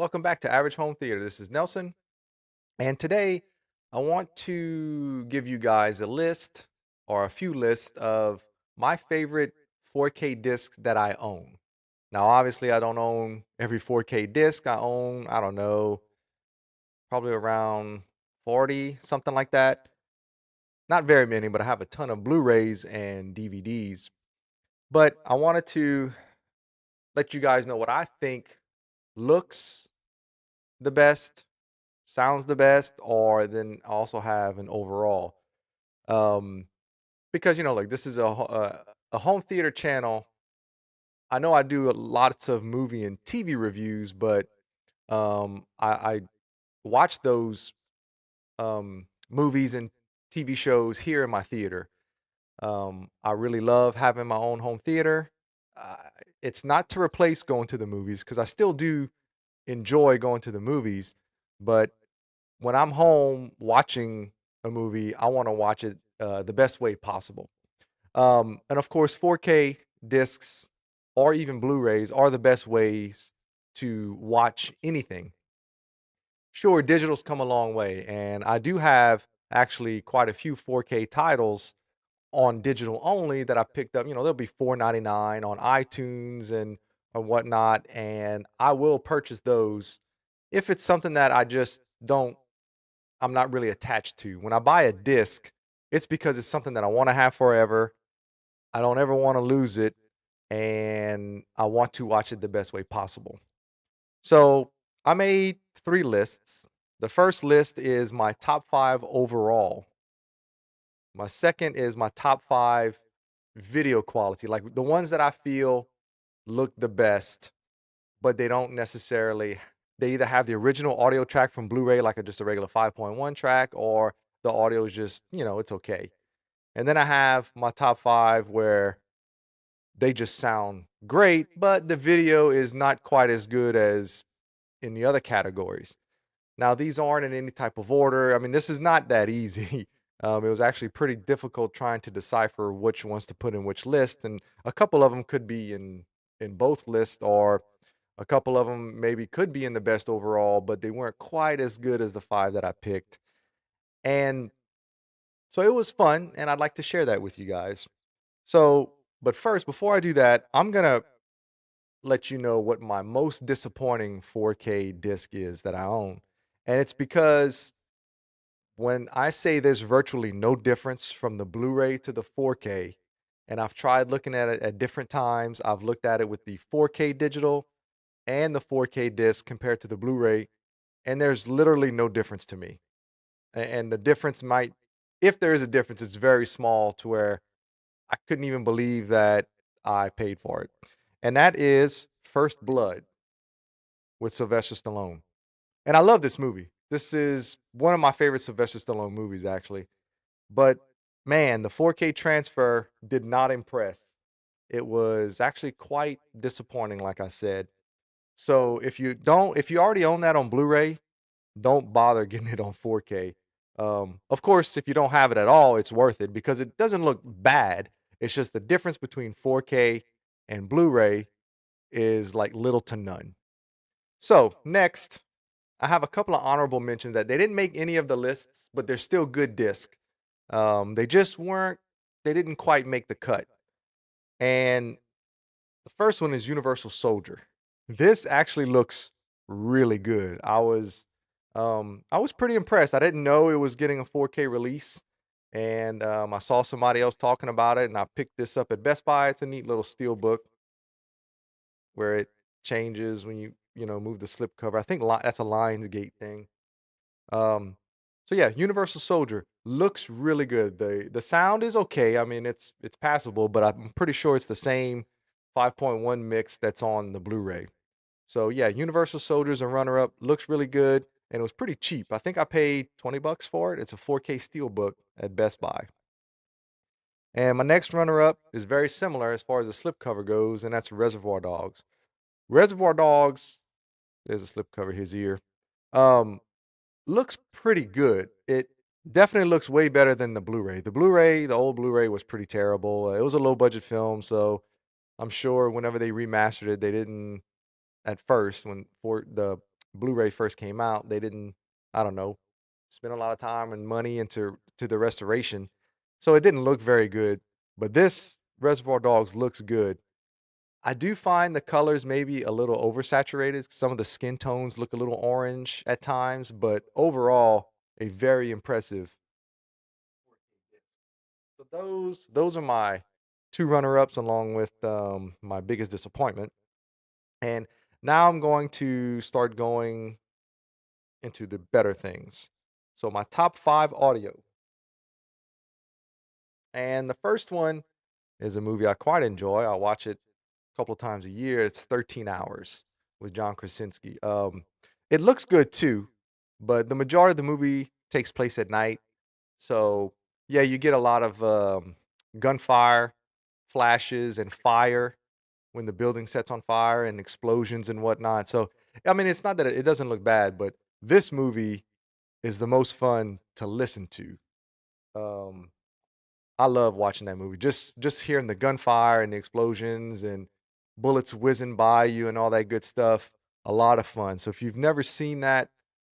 Welcome back to Average Home Theater. This is Nelson, and today I want to give you guys a list or a few lists of my favorite 4K discs that I own. Now, obviously, I don't own every 4K disc. I own, I don't know, probably around 40, something like that. Not very many, but I have a ton of Blu-rays and DVDs. But I wanted to let you guys know what I think looks the best, sounds the best, or then also have an overall. Um, because like this is a home theater channel. I know I do lots of movie and TV reviews, but I watch those movies and TV shows here in my theater. I really love having my own home theater. Uh, it's not to replace going to the movies because I still do enjoy going to the movies, but when I'm home watching a movie, I want to watch it the best way possible. And of course, 4K discs or even Blu-rays are the best ways to watch anything. Sure, digital's come a long way, and I do have actually quite a few 4K titles on digital only that I picked up. They'll be $4.99 on iTunes and whatnot, and I will purchase those if it's something that I just don't I'm not really attached to. When I buy a disc, it's because it's something that I want to have forever. I don't ever want to lose it, and I want to watch it the best way possible. So I made three lists. The first list is my top five overall. My second is my top five video quality, like the ones that I feel look the best, but they don't necessarily, they either have the original audio track from Blu-ray, like just a regular 5.1 track, or the audio is just, it's okay. And then I have my top five where they just sound great, but the video is not quite as good as in the other categories. Now, these aren't in any type of order. I mean, this is not that easy. It was actually pretty difficult trying to decipher which ones to put in which list, and a couple of them could be in both lists, or a couple of them maybe could be in the best overall, but they weren't quite as good as the five that I picked. And so it was fun, and I'd like to share that with you guys. So, but first, before I do that, I'm gonna let you know what my most disappointing 4K disc is that I own. And it's because when I say there's virtually no difference from the Blu-ray to the 4K, and I've tried looking at it at different times, I've looked at it with the 4K digital and the 4K disc compared to the Blu-ray, and there's literally no difference to me. And the difference might, if there is a difference, it's very small to where I couldn't even believe that I paid for it. And that is First Blood with Sylvester Stallone. And I love this movie. This is one of my favorite Sylvester Stallone movies, actually. But man, the 4K transfer did not impress. It was actually quite disappointing, like I said. So if you already own that on Blu-ray, don't bother getting it on 4K. Of course, if you don't have it at all, it's worth it because it doesn't look bad. It's just the difference between 4K and Blu-ray is like little to none. So next, I have a couple of honorable mentions that they didn't make any of the lists, but they're still good disc. They just weren't, they didn't quite make the cut. And the first one is Universal Soldier. This actually looks really good. I was pretty impressed. I didn't know it was getting a 4K release, and I saw somebody else talking about it, and I picked this up at Best Buy. It's a neat little steel book where it changes when you move the slip cover. I think that's a Lionsgate thing. Um, so yeah, Universal Soldier looks really good. The sound is okay. I mean, it's passable, but I'm pretty sure it's the same 5.1 mix that's on the Blu-ray. So yeah, Universal Soldier's a runner-up. Looks really good, and it was pretty cheap. I think I paid 20 bucks for it. It's a 4K steelbook at Best Buy. And my next runner-up is very similar as far as the slipcover goes, and that's Reservoir Dogs. Reservoir Dogs, there's a slipcover, his ear. Um, looks pretty good. It definitely looks way better than the Blu-ray. The old Blu-ray was pretty terrible. It was a low-budget film, so I'm sure whenever they remastered it, they didn't at first when for the Blu-ray first came out, they didn't, I don't know, spend a lot of time and money into the restoration. So it didn't look very good. But this Reservoir Dogs looks good. I do find the colors maybe a little oversaturated. Some of the skin tones look a little orange at times, but overall, a very impressive. So those are my two runner-ups along with my biggest disappointment. And now I'm going to start going into the better things. So my top five audio. And the first one is a movie I quite enjoy. I watch it a couple of times a year. It's 13 Hours with John Krasinski. It looks good too, but the majority of the movie takes place at night. So yeah, you get a lot of gunfire, flashes, and fire when the building sets on fire and explosions and whatnot. So I mean, it's not that it doesn't look bad, but this movie is the most fun to listen to. Um, I love watching that movie. Just hearing the gunfire and the explosions and bullets whizzing by you and all that good stuff. A lot of fun. So if you've never seen that,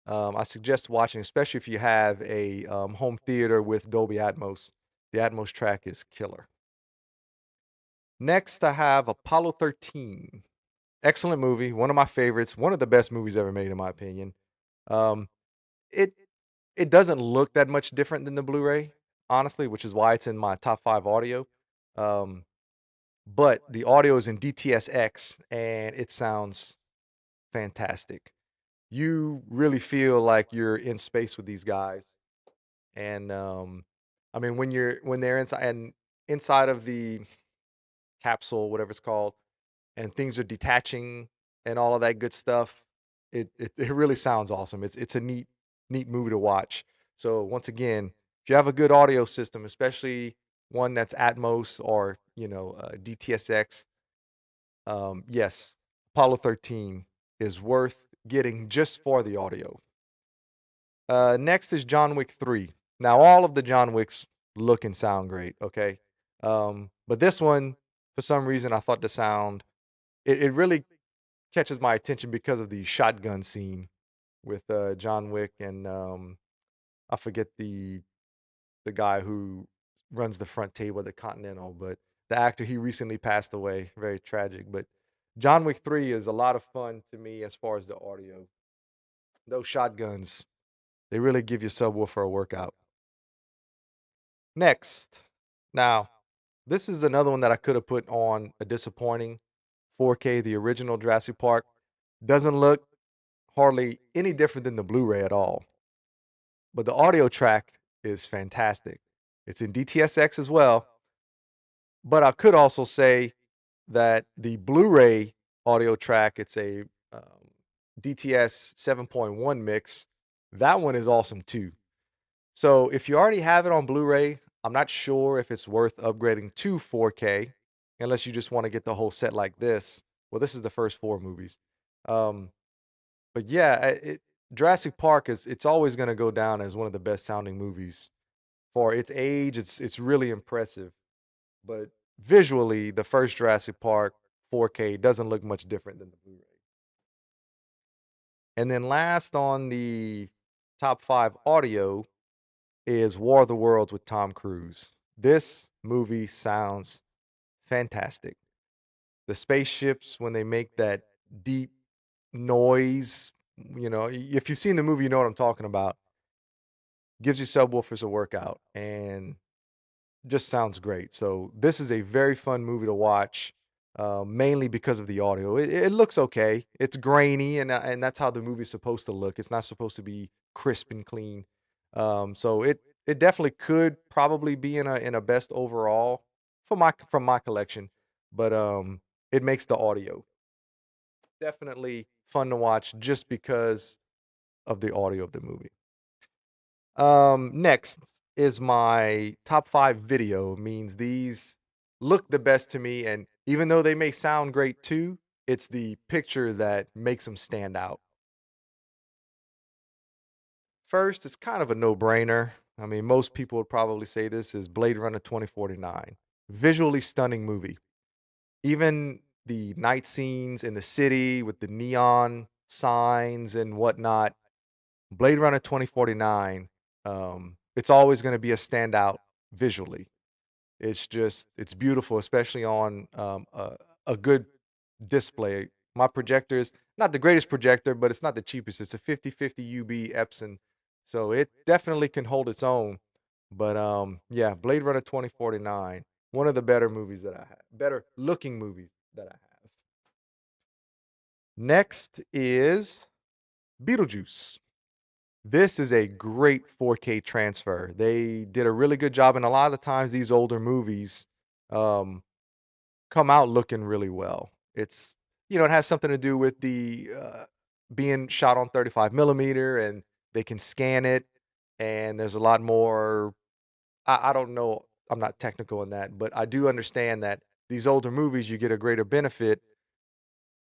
I suggest watching, especially if you have a home theater with Dolby Atmos. The Atmos track is killer. Next, I have Apollo 13. Excellent movie, one of my favorites, one of the best movies ever made, in my opinion. Um, it it doesn't look that much different than the Blu-ray, honestly, which is why it's in my top five audio. Um, but the audio is in DTSX and it sounds fantastic. You really feel like you're in space with these guys. And I mean when they're inside of the capsule, whatever it's called, and things are detaching and all of that good stuff, it really sounds awesome. It's a neat movie to watch. So once again, if you have a good audio system, especially one that's Atmos or DTSX, yes, Apollo 13 is worth getting just for the audio. Next is John Wick 3. Now, all of the John Wicks look and sound great, okay? But this one, for some reason, I thought the sound, it really catches my attention because of the shotgun scene with John Wick and I forget the guy who runs the front table at the Continental, but the actor, he recently passed away. Very tragic. But John Wick 3 is a lot of fun to me as far as the audio. Those shotguns, they really give your subwoofer a workout. Next. Now, this is another one that I could have put on a disappointing 4K, the original Jurassic Park. Doesn't look hardly any different than the Blu-ray at all. But the audio track is fantastic. It's in DTSX as well. But I could also say that the Blu-ray audio track, it's a DTS 7.1 mix. That one is awesome too. So if you already have it on Blu-ray, I'm not sure if it's worth upgrading to 4K, unless you just want to get the whole set like this. Well, this is the first four movies. Um, but yeah, Jurassic Park it's always going to go down as one of the best sounding movies for its age. It's really impressive. But visually, the first Jurassic Park 4K doesn't look much different than the Blu-ray. And then last on the top five audio is War of the Worlds with Tom Cruise. This movie sounds fantastic. The spaceships, when they make that deep noise, if you've seen the movie, you know what I'm talking about. Gives you subwoofers a workout and just sounds great. So this is a very fun movie to watch, mainly because of the audio. It looks okay. It's grainy, and that's how the movie's supposed to look. It's not supposed to be crisp and clean. So it definitely could probably be in a best overall for my from my collection, but it makes the audio definitely fun to watch just because of the audio of the movie. Next is my top five video. Means these look the best to me, and even though they may sound great too, it's the picture that makes them stand out. First, it's kind of a no-brainer. I mean, most people would probably say this is Blade Runner 2049. Visually stunning movie. Even the night scenes in the city with the neon signs and whatnot, Blade Runner 2049, it's always going to be a standout visually. It's beautiful, especially on a good display. My projector is not the greatest projector, but it's not the cheapest. It's a 5050 UB Epson, so it definitely can hold its own. But yeah, Blade Runner 2049, one of the better movies that I have, better looking movies that I have. Next is Beetlejuice. This is a great 4K transfer. They did a really good job, and a lot of the times these older movies um, come out looking really well. It's, it has something to do with the being shot on 35 millimeter, and they can scan it, and there's a lot more. I don't know. I'm not technical in that, but I do understand that these older movies, you get a greater benefit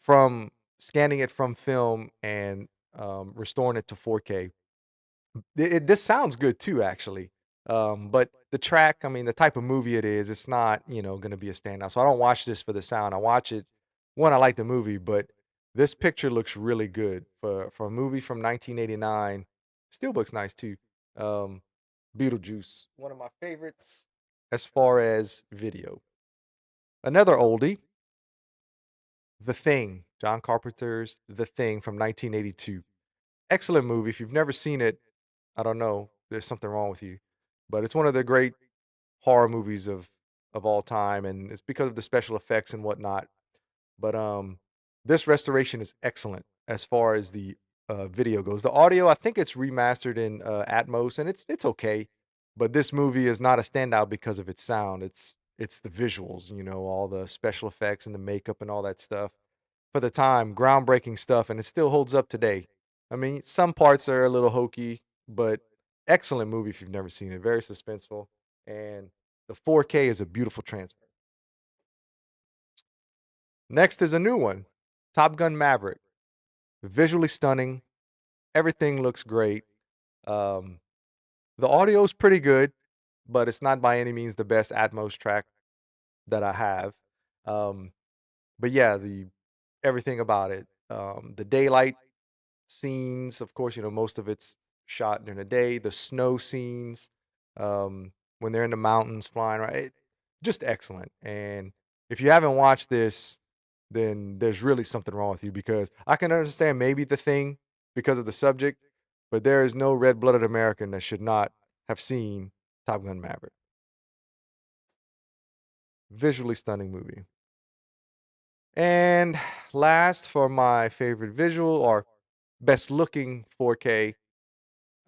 from scanning it from film and restoring it to 4K. This sounds good too, actually. But the track, I mean, the type of movie it is, it's not, going to be a standout. So I don't watch this for the sound. I watch it. One, I like the movie, but this picture looks really good for a movie from 1989. Steelbook's nice too. Um, Beetlejuice, one of my favorites as far as video. Another oldie, The Thing, John Carpenter's The Thing from 1982. Excellent movie. If you've never seen it, I don't know, there's something wrong with you. But it's one of the great horror movies of all time, and it's because of the special effects and whatnot. But this restoration is excellent as far as the video goes. The audio, I think it's remastered in Atmos, and it's okay. But this movie is not a standout because of its sound. It's the visuals, all the special effects and the makeup and all that stuff. For the time, groundbreaking stuff, and it still holds up today. I mean, some parts are a little hokey, but excellent movie if you've never seen it. Very suspenseful, and the 4K is a beautiful transfer. Next is a new one, Top Gun Maverick. Visually stunning. Everything looks great. Um, the audio is pretty good, but it's not by any means the best Atmos track that I have. Um, but yeah, the everything about it. The daylight scenes, of course, most of it's shot during the day. The snow scenes, when they're in the mountains flying, right? Just excellent. And if you haven't watched this, then there's really something wrong with you, because I can understand maybe the thing because of the subject, but there is no red-blooded American that should not have seen Top Gun Maverick. Visually stunning movie. And last, for my favorite visual or best looking 4K,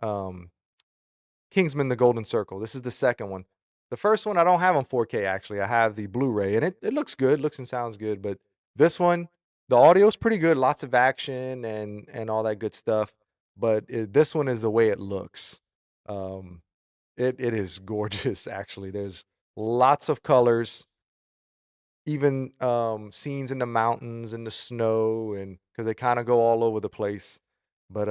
um, Kingsman: The Golden Circle. This is the second one. The first one I don't have on 4K actually. I have the Blu-ray, and it looks good, looks and sounds good. But this one, the audio's pretty good, lots of action and all that good stuff. But this one is the way it looks. Um, it is gorgeous actually. There's lots of colors, even scenes in the mountains and the snow, and because they kind of go all over the place. But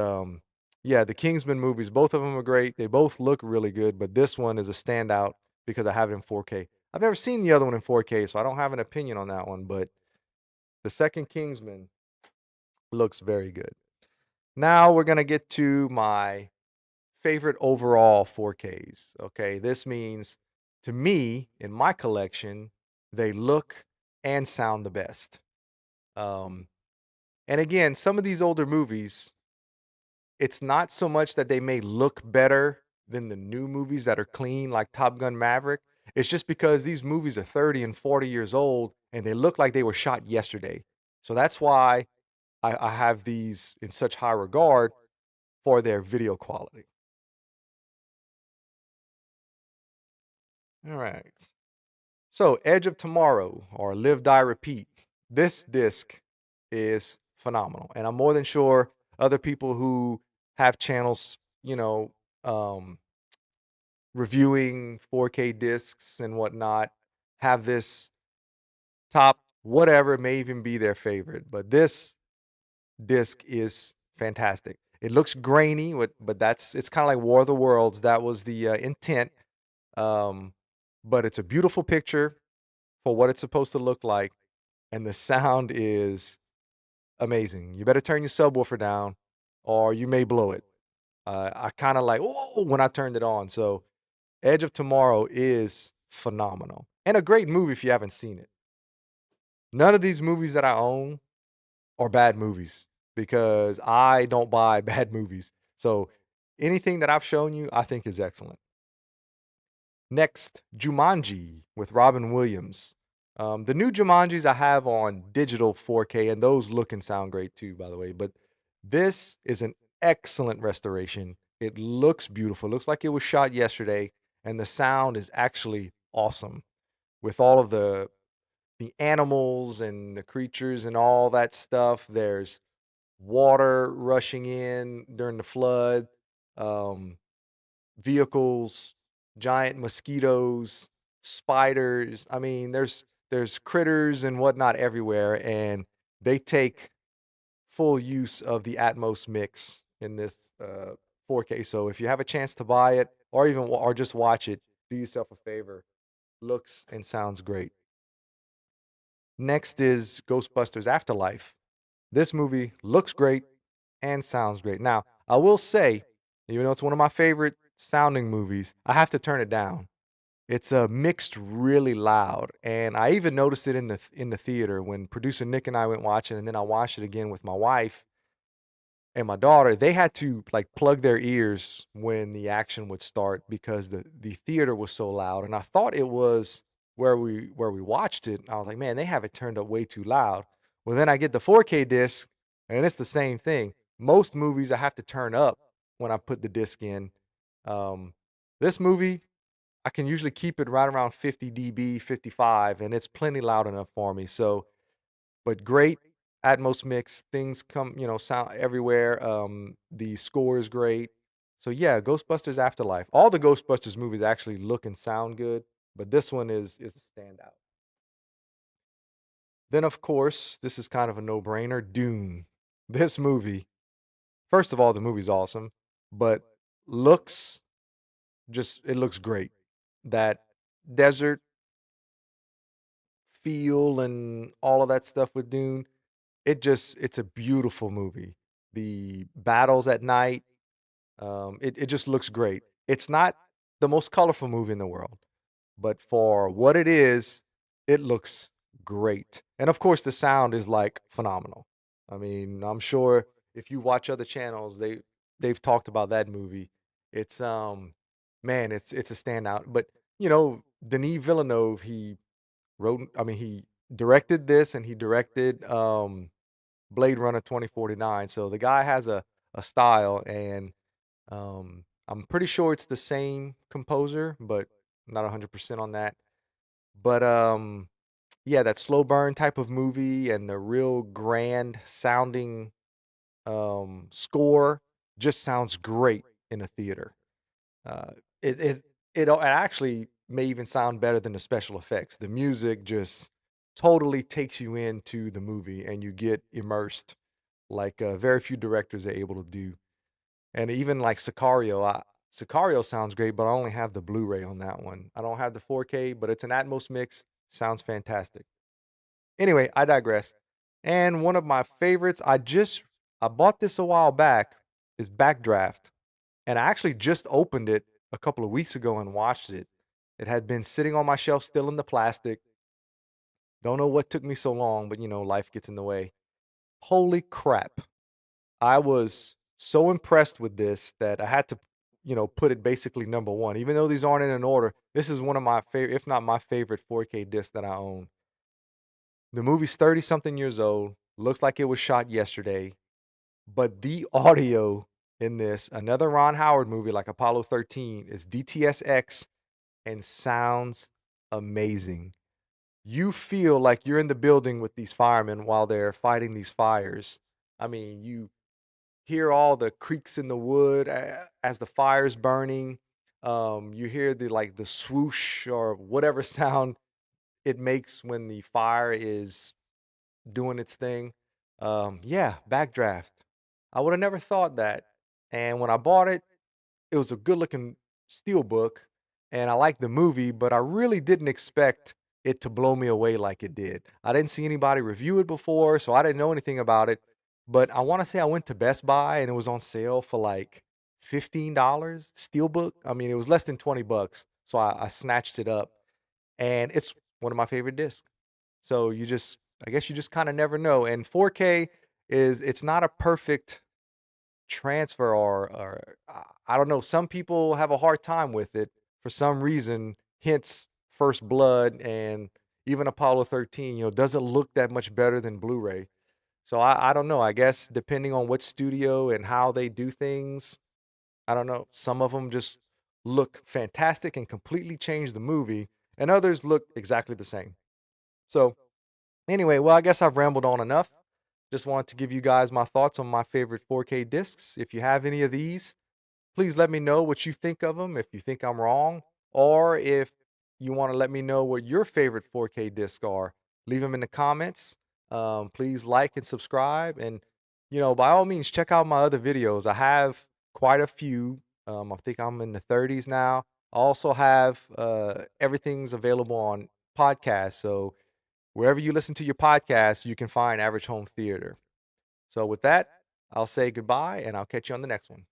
yeah, the Kingsman movies, both of them are great. They both look really good, but this one is a standout because I have it in 4K. I've never seen the other one in 4K, so I don't have an opinion on that one, but the second Kingsman looks very good. Now we're gonna get to my favorite overall 4Ks. Okay, this means to me, in my collection, they look and sound the best. Um, and again, some of these older movies, it's not so much that they may look better than the new movies that are clean, like Top Gun Maverick. It's just because these movies are 30 and 40 years old and they look like they were shot yesterday. So that's why I have these in such high regard for their video quality. All right. So, Edge of Tomorrow or Live Die Repeat. This disc is phenomenal. And I'm more than sure other people who have channels, um, reviewing 4K discs and whatnot have this top whatever, it may even be their favorite. But this disc is fantastic. It looks grainy, but it's kind of like War of the Worlds. That was the intent. Um, but it's a beautiful picture for what it's supposed to look like, and the sound is amazing. You better turn your subwoofer down or you may blow it. I kind of like, oh, when I turned it on. So Edge of Tomorrow is phenomenal and a great movie if you haven't seen it. None of these movies that I own are bad movies because I don't buy bad movies. So anything that I've shown you, I think is excellent. Next, Jumanji with Robin Williams. The new Jumanjis I have on digital 4K, and those look and sound great too, by the way. But this is an excellent restoration. It looks beautiful. It looks like it was shot yesterday, and the sound is actually awesome with all of the animals and the creatures and all that stuff. There's water rushing in during the flood. Um, Vehicles, giant mosquitoes, spiders. I mean, there's critters and whatnot everywhere, and they take full use of the Atmos mix in this 4K. So if you have a chance to buy it, or even or just watch it, do yourself a favor. Looks and sounds great. Next is Ghostbusters Afterlife. This movie looks great and sounds great. Now, I will say, even though it's one of my favorite sounding movies, I have to turn it down. It's mixed really loud, and I even noticed it in the theater when producer Nick and I went watching, and then I watched it again with my wife and my daughter. They had to like plug their ears when the action would start because the theater was so loud, and I thought it was where we watched it. I was like, man, they have it turned up way too loud. Well, then I get the 4K disc, and it's the same thing. Most movies I have to turn up when I put the disc in. Um, this movie I can usually keep it right around 50 dB, 55, and it's plenty loud enough for me. So, but great Atmos mix. Things come, sound everywhere. The score is great. So yeah, Ghostbusters Afterlife. All the Ghostbusters movies actually look and sound good, but this one is a standout. Then of course, this is kind of a no-brainer, Dune. This movie, first of all, the movie's awesome, but looks it looks great. That desert feel and all of that stuff with Dune. It's a beautiful movie. The battles at night, it just looks great. It's not the most colorful movie in the world, but for what it looks great. And of course, the sound is like phenomenal. I mean, I'm sure if you watch other channels, they've talked about that movie. It's man, it's a standout. But Denis Villeneuve, he directed this and he directed Blade Runner 2049. So the guy has a style, and I'm pretty sure it's the same composer, but not 100% on that. But yeah, that slow burn type of movie and the real grand sounding score just sounds great in a theater. Uh, it, it it actually may even sound better than the special effects. The music just totally takes you into the movie and you get immersed like very few directors are able to do. And even like Sicario sounds great, but I only have the Blu-ray on that one. I don't have the 4K, but it's an Atmos mix. Sounds fantastic. Anyway, I digress. And one of my favorites, I bought this a while back, is Backdraft. And I actually just opened it a couple of weeks ago and watched it. It had been sitting on my shelf still in the plastic. Don't know what took me so long, but life gets in the way. Holy crap. I was so impressed with this that I had to, put it basically number one. Even though these aren't in an order, this is one of my favorite, if not my favorite 4K disc that I own. The movie's 30 something years old, looks like it was shot yesterday, but the audio in this, another Ron Howard movie like Apollo 13, is DTS:X and sounds amazing. You feel like you're in the building with these firemen while they're fighting these fires. I mean, you hear all the creaks in the wood as the fire's burning. You hear the swoosh or whatever sound it makes when the fire is doing its thing. Yeah, Backdraft. I would have never thought that. And when I bought it, it was a good looking steel book, and I liked the movie, but I really didn't expect it to blow me away like it did. I didn't see anybody review it before, so I didn't know anything about it. But I want to say I went to Best Buy and it was on sale for like $15 Steelbook. I mean, it was less than 20 bucks. So I snatched it up and it's one of my favorite discs. So I guess you just kind of never know. And 4K it's not a perfect transfer or I don't know. Some people have a hard time with it for some reason. Hence, First Blood and even Apollo 13, doesn't look that much better than Blu-ray. So I don't know. I guess depending on what studio and how they do things, I don't know. Some of them just look fantastic and completely change the movie, and others look exactly the same. So anyway, well, I guess I've rambled on enough. Just wanted to give you guys my thoughts on my favorite 4K discs. If you have any of these, please let me know what you think of them, if you think I'm wrong, or if you want to let me know what your favorite 4K discs are. Leave them in the comments. Please like and subscribe. And, by all means, check out my other videos. I have quite a few. I think I'm in the 30s now. I also have everything's available on podcasts. So wherever you listen to your podcast, you can find Average Home Theater. So with that, I'll say goodbye and I'll catch you on the next one.